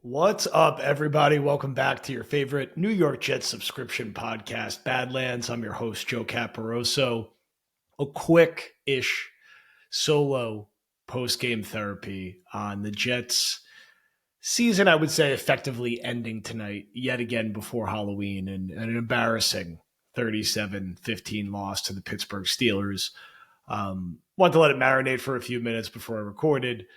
What's up, everybody? Welcome back to your favorite New York Jets subscription podcast, Badlands. I'm your host, Joe Caporoso. A quick-ish solo post-game therapy on the Jets season, I would say, effectively ending tonight, yet again before Halloween, and an embarrassing 37-15 loss to the Pittsburgh Steelers. Want to let it marinate for a few minutes before I recorded.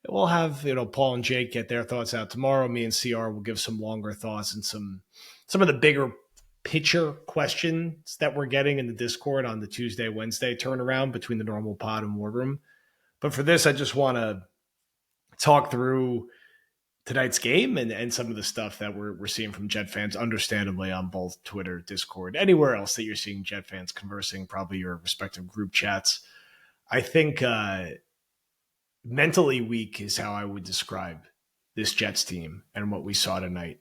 We'll have Paul and Jake get their thoughts out tomorrow. Me and CR will give some longer thoughts and some of the bigger picture questions that we're getting in the Discord on the Tuesday Wednesday turnaround between the normal pod and war room. But for this, I just want to talk through tonight's game and some of the stuff that we're seeing from Jet fans, understandably on both Twitter, Discord, anywhere else that you're seeing Jet fans conversing, probably your respective group chats. I think mentally weak is how I would describe this Jets team and what we saw tonight.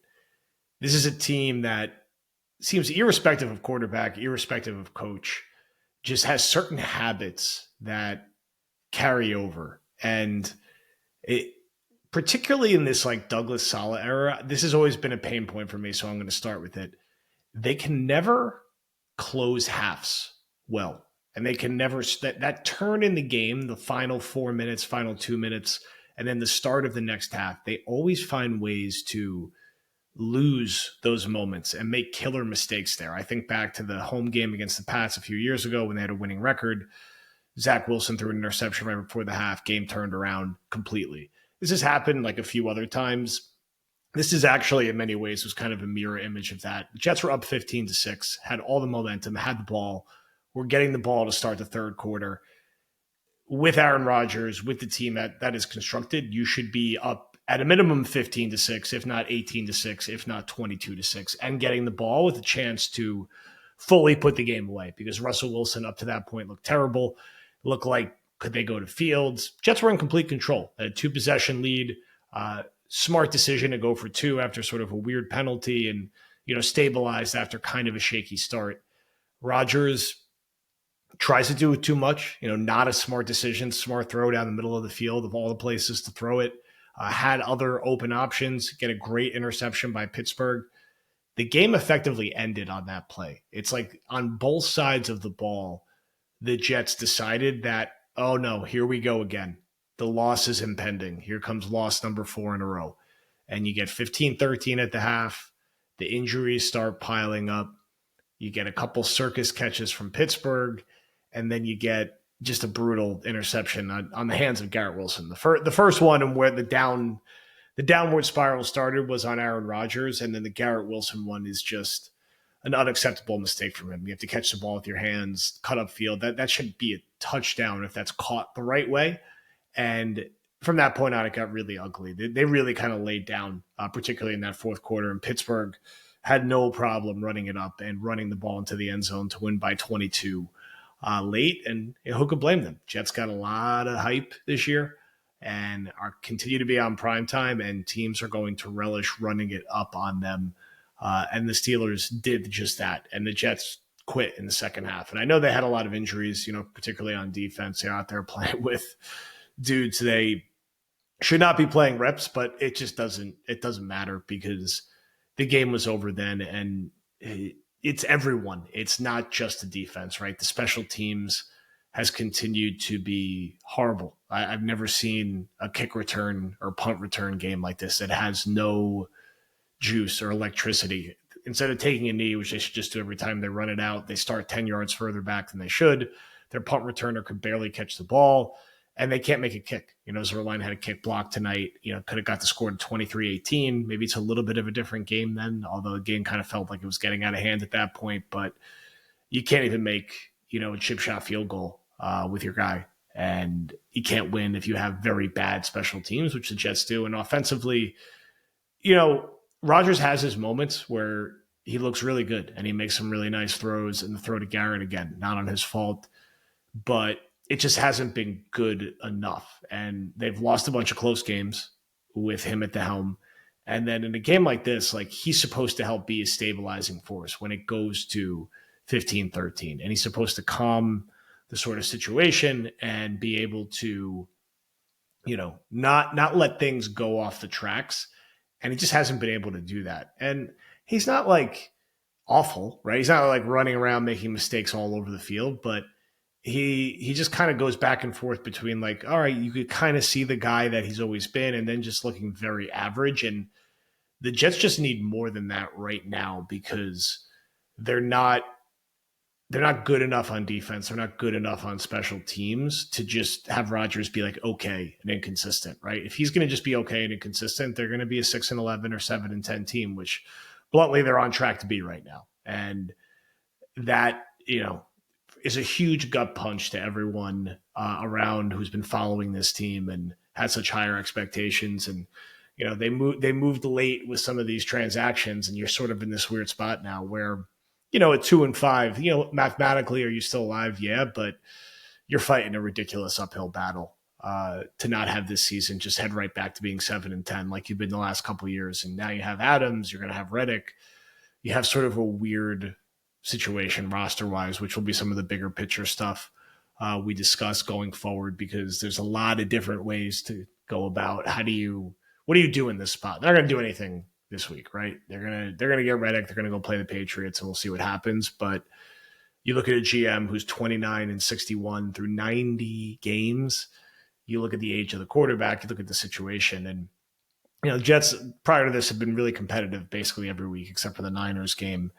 This is a team that seems, irrespective of quarterback, irrespective of coach, just has certain habits that carry over. And it, particularly in this like Douglas Saleh era, this has always been a pain point for me, so I'm going to start with it. They can never close halves well. And they can never, that turn in the game, the final 4 minutes, final 2 minutes, and then the start of the next half, they always find ways to lose those moments and make killer mistakes there. I think back to the home game against the Pats a few years ago when they had a winning record. Zach Wilson threw an interception right before the half, game turned around completely. This has happened like a few other times. This is actually, in many ways, was kind of a mirror image of that. The Jets were up 15-6, had all the momentum, had the ball. We're getting the ball to start the third quarter. With Aaron Rodgers, with the team that is constructed, you should be up at a minimum 15-6, if not 18-6, if not 22-6, and getting the ball with a chance to fully put the game away, because Russell Wilson up to that point looked terrible. Looked like, could they go to Fields? Jets were in complete control. They had a 2-possession lead. Smart decision to go for two after sort of a weird penalty and, stabilized after kind of a shaky start. Rodgers tries to do it too much, not a smart decision, smart throw down the middle of the field of all the places to throw it. Had other open options, get a great interception by Pittsburgh. The game effectively ended on that play. It's like on both sides of the ball, the Jets decided that, oh no, here we go again. The loss is impending. Here comes loss number 4 in a row. And you get 15-13 at the half. The injuries start piling up. You get a couple circus catches from Pittsburgh. And then you get just a brutal interception on the hands of Garrett Wilson. The first one, and where the downward spiral started, was on Aaron Rodgers, and then the Garrett Wilson one is just an unacceptable mistake from him. You have to catch the ball with your hands, cut up field. That should be a touchdown if that's caught the right way. And from that point on, it got really ugly. They really kind of laid down, particularly in that fourth quarter. And Pittsburgh had no problem running it up and running the ball into the end zone to win by 22. Late, and who could blame them? Jets got a lot of hype this year and continue to be on prime time, and teams are going to relish running it up on them. And the Steelers did just that, and the Jets quit in the second half. And I know they had a lot of injuries, particularly on defense. They're out there playing with dudes they should not be playing reps, but it just doesn't matter, because the game was over then, and it's everyone. It's not just the defense, right? The special teams has continued to be horrible. I've never seen a kick return or punt return game like this that has no juice or electricity. Instead of taking a knee, which they should just do every time they run it out, they start 10 yards further back than they should. Their punt returner could barely catch the ball, and they can't make a kick. Zerline had a kick block tonight, could have got the score to 23-18. Maybe it's a little bit of a different game then, although the game kind of felt like it was getting out of hand at that point. But you can't even make, a chip shot field goal with your guy. And you can't win if you have very bad special teams, which the Jets do. And offensively, Rodgers has his moments where he looks really good and he makes some really nice throws, and the throw to Garrett, again, not on his fault, but it just hasn't been good enough. And they've lost a bunch of close games with him at the helm. And then in a game like this, like, he's supposed to help be a stabilizing force when it goes to 15-13. And he's supposed to calm the sort of situation and be able to, not let things go off the tracks And he just hasn't been able to do that. And he's not like awful, right? He's not like running around making mistakes all over the field, but he just kind of goes back and forth between like, all right, you could kind of see the guy that he's always been, and then just looking very average. And the Jets just need more than that right now because they're not good enough on defense. They're not good enough on special teams to just have Rodgers be like okay and inconsistent, right? If he's going to just be okay and inconsistent, they're going to be a 6-11 or 7-10 team, which bluntly they're on track to be right now. And that, is a huge gut punch to everyone around who's been following this team and had such higher expectations. And they moved late with some of these transactions, and you're sort of in this weird spot now where at 2-5, mathematically, are you still alive? Yeah, but you're fighting a ridiculous uphill battle to not have this season just head right back to being 7-10 like you've been the last couple of years. And now you have Adams, you're going to have Reddick. You have sort of a weird situation roster-wise, which will be some of the bigger picture stuff we discuss going forward, because there's a lot of different ways to go about what do you do in this spot? They're not going to do anything this week, right? They're gonna get Reddick. They're gonna go play the Patriots, and we'll see what happens. But you look at a GM who's 29-61 through 90 games. You look at the age of the quarterback. You look at the situation, and Jets prior to this have been really competitive basically every week except for the Niners game.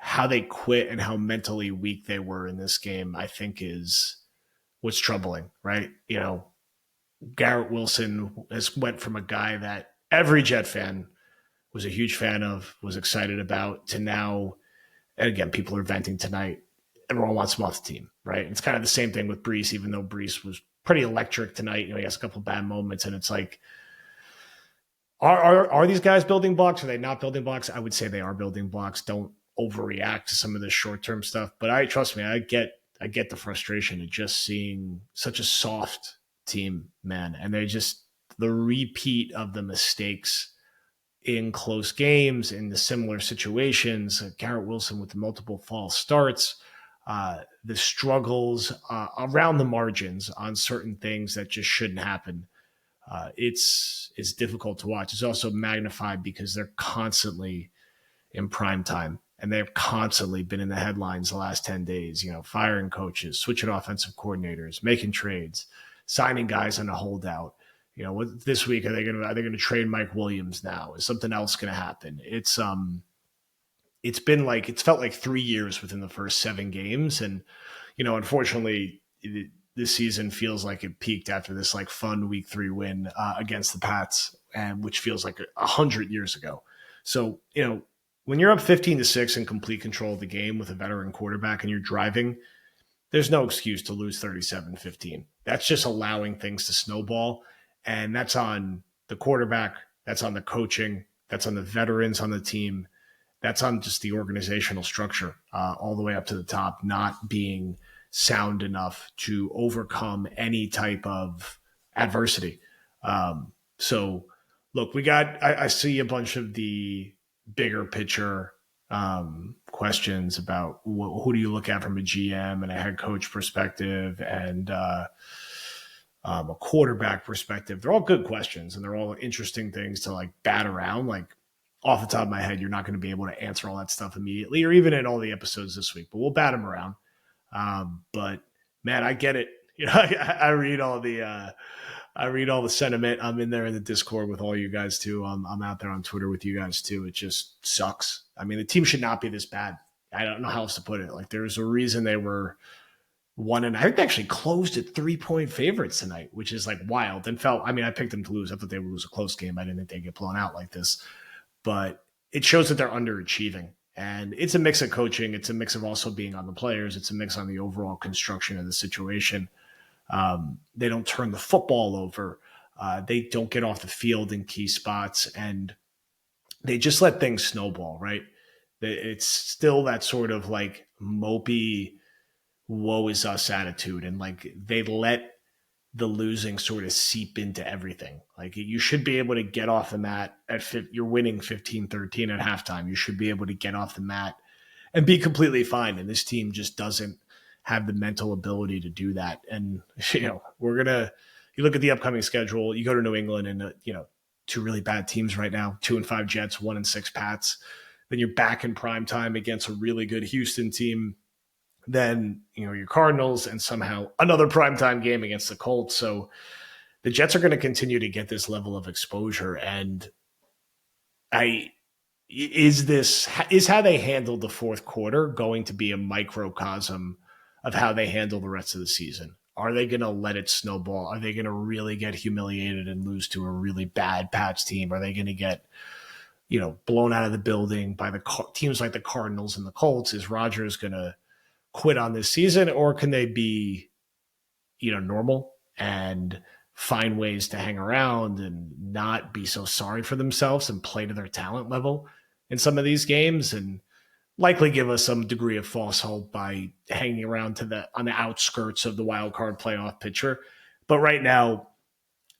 How they quit and how mentally weak they were in this game, I think, is what's troubling, right? Garrett Wilson has went from a guy that every Jet fan was a huge fan of, was excited about, to now, and again, people are venting tonight, everyone wants him off the team, right? It's kind of the same thing with Brees, even though Brees was pretty electric tonight. He has a couple of bad moments, and it's like, are these guys building blocks? Are they not building blocks? I would say they are building blocks. Don't overreact to some of this short-term stuff. But trust me, I get the frustration of just seeing such a soft team, man. And the repeat of the mistakes in close games, in the similar situations, Garrett Wilson with the multiple false starts, the struggles around the margins on certain things that just shouldn't happen. It's difficult to watch. It's also magnified because they're constantly in prime time, and they've constantly been in the headlines the last 10 days, firing coaches, switching offensive coordinators, making trades, signing guys on a holdout. This week, are they going to trade Mike Williams now? Is something else going to happen? It's felt like 3 years within the first 7 games. And, unfortunately, this season feels like it peaked after this like fun week 3 win against the Pats, and which feels like 100 years ago. So, when you're up 15-6 in complete control of the game with a veteran quarterback and you're driving, there's no excuse to lose 37-15. That's just allowing things to snowball. And that's on the quarterback. That's on the coaching. That's on the veterans on the team. That's on just the organizational structure all the way up to the top, not being sound enough to overcome any type of adversity. So, look, I see a bunch of the bigger picture questions about who do you look at from a GM and a head coach perspective and a quarterback perspective. They're all good questions, and they're all interesting things to like bat around. Like off the top of my head, you're not going to be able to answer all that stuff immediately or even in all the episodes this week, but we'll bat them around. But man, I get it. I read all the sentiment. I'm in there in the Discord with all you guys too. I'm out there on Twitter with you guys too. It just sucks. I mean, the team should not be this bad. I don't know how else to put it. Like there's a reason they were 1, and I think they actually closed at 3-point favorites tonight, which is like wild. And I picked them to lose. I thought they would lose a close game. I didn't think they'd get blown out like this, but it shows that they're underachieving. And it's a mix of coaching. It's a mix of also being on the players. It's a mix on the overall construction of the situation. They don't turn the football over. They don't get off the field in key spots, and they just let things snowball, right? It's still that sort of like mopey, woe is us attitude. And like they let the losing sort of seep into everything. Like you should be able to get off the mat you're winning 15-13 at halftime. You should be able to get off the mat and be completely fine. And this team just doesn't have the mental ability to do that. And, you look at the upcoming schedule, you go to New England and, two really bad teams right now, 2-5 Jets, 1-6 Pats. Then you're back in prime time against a really good Houston team. Then, your Cardinals, and somehow another primetime game against the Colts. So the Jets are going to continue to get this level of exposure. And is how they handled the fourth quarter going to be a microcosm of how they handle the rest of the season? Are they going to let it snowball? Are they going to really get humiliated and lose to a really bad Pats team? Are they going to get, blown out of the building by the teams like the Cardinals and the Colts? Is Rodgers going to quit on this season, or can they be, normal and find ways to hang around and not be so sorry for themselves and play to their talent level in some of these games, and likely give us some degree of false hope by hanging around on the outskirts of the wild card playoff picture? But right now,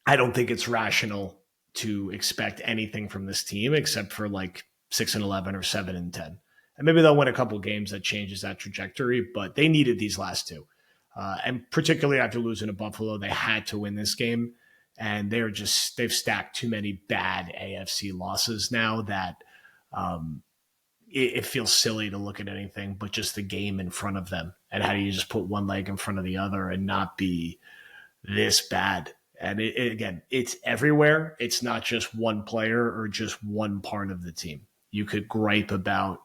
I don't think it's rational to expect anything from this team except for like 6-11 or 7-10. And maybe they'll win a couple games that changes that trajectory, but they needed these last two. And particularly after losing to Buffalo, they had to win this game. And they've stacked too many bad AFC losses now that it feels silly to look at anything but just the game in front of them. And how do you just put one leg in front of the other and not be this bad? And again, it's everywhere. It's not just one player or just one part of the team. You could gripe about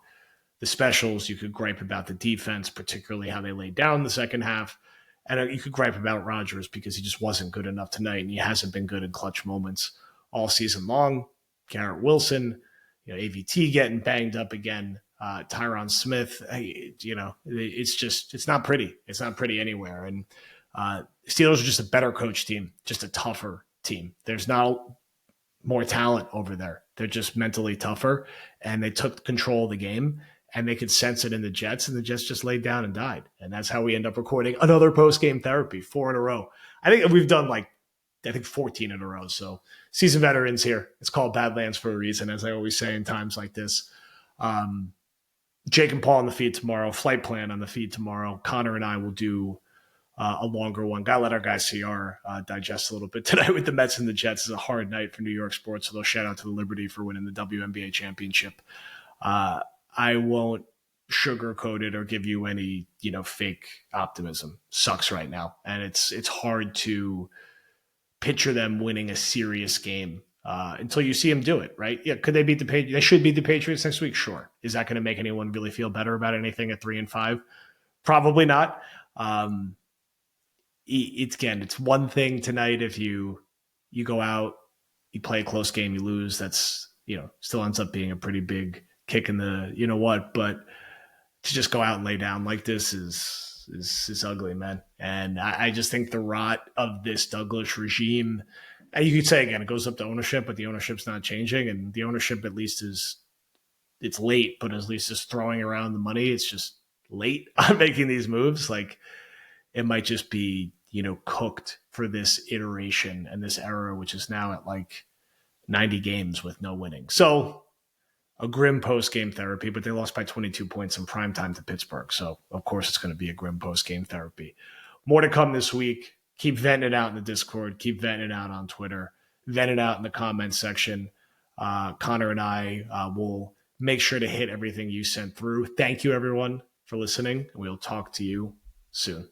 the specials. You could gripe about the defense, particularly how they laid down the second half. And you could gripe about Rodgers because he just wasn't good enough tonight, and he hasn't been good in clutch moments all season long. Garrett Wilson, AVT getting banged up again. Tyron Smith, it's not pretty. It's not pretty anywhere. And Steelers are just a better coach team, just a tougher team. There's not more talent over there. They're just mentally tougher, and they took control of the game. And they could sense it in the Jets, and the Jets just laid down and died. And that's how we end up recording another post-game therapy, 4 in a row. I think we've done 14 in a row. So seasoned veterans here. It's called Badlands for a reason, as I always say in times like this. Jake and Paul on the feed tomorrow, flight plan on the feed tomorrow. Connor and I will do a longer one. Got to let our guys CR digest a little bit. Tonight with the Mets and the Jets is a hard night for New York sports. So they'll shout out to the Liberty for winning the WNBA championship. I won't sugarcoat it or give you any, fake optimism. Sucks right now. And it's hard to picture them winning a serious game until you see them do it, right? Yeah. Could they beat the Patriots? They should beat the Patriots next week. Sure. Is that going to make anyone really feel better about anything at 3-5? Probably not. It's one thing tonight if you go out, you play a close game, you lose. That's, still ends up being a pretty big kick in the but to just go out and lay down like this is ugly, man. And I just think the rot of this Douglas regime, and you could say again, it goes up to ownership, but the ownership's not changing, and the ownership at least it's late, but at least is throwing around the money. It's just late on making these moves. Like it might just be cooked for this iteration and this era, which is now at 90 games with no winning. So a grim post-game therapy, but they lost by 22 points in primetime to Pittsburgh. So, of course, it's going to be a grim post-game therapy. More to come this week. Keep venting it out in the Discord. Keep venting it out on Twitter. Vent it out in the comments section. Connor and I will make sure to hit everything you sent through. Thank you, everyone, for listening. We'll talk to you soon.